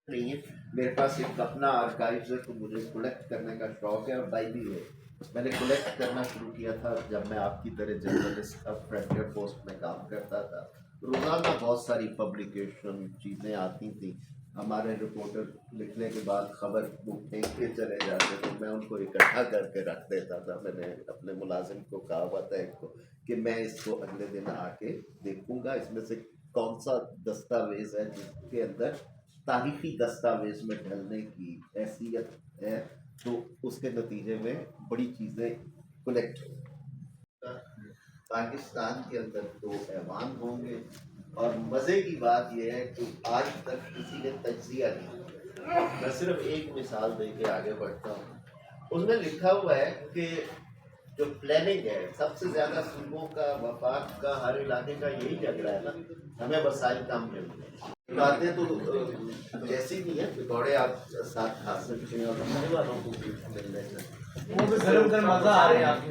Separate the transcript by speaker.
Speaker 1: نہیں ہے. میرے پاس ایک اپنا آرکائیوز ہے تو مجھے کلیکٹ کرنے کا شوق ہے اور بائی بھی ہے. میں نے کلیکٹ کرنا شروع کیا تھا جب میں آپ کی طرح جرنلسٹ فرنٹیئر پوسٹ میں کام کرتا تھا. روزانہ بہت ساری پبلیکیشن چیزیں آتی تھیں. ہمارے رپورٹر لکھنے کے بعد خبر وہ پھینک کے چلے جاتے تھے. میں ان کو اکٹھا کر کے رکھ دیتا تھا. میں نے اپنے ملازم کو کہا ہوا تھا ایک کو کہ میں اس کو اگلے دن آ کے دیکھوں گا اس میں سے کون سا دستاویز ہے جس کے اندر تاریخی دستاویز میں ڈھلنے کی حیثیت ہے تو اس کے نتیجے میں بڑی چیزیں کلیکٹ پاکستان کے اندر 2 ایوان ہوں گے. اور مزے کی بات یہ ہے کہ آج تک کسی نے تجزیہ نہیں. میں صرف ایک مثال دے کے آگے بڑھتا ہوں. اس میں لکھا ہوا ہے کہ جو پلاننگ ہے سب سے زیادہ صوبوں کا وفاق کا ہر علاقے کا یہی جھگڑا ہے نا. ہمیں وسائل کم ملتے ہیں. باتیں تو جیسی بھی ہیں پکوڑے آپ ساتھ کھا سکتے ہیں اور ہمارے والوں کو بھی مل رہے ہیں.
Speaker 2: مزہ آ رہا ہے آپ کے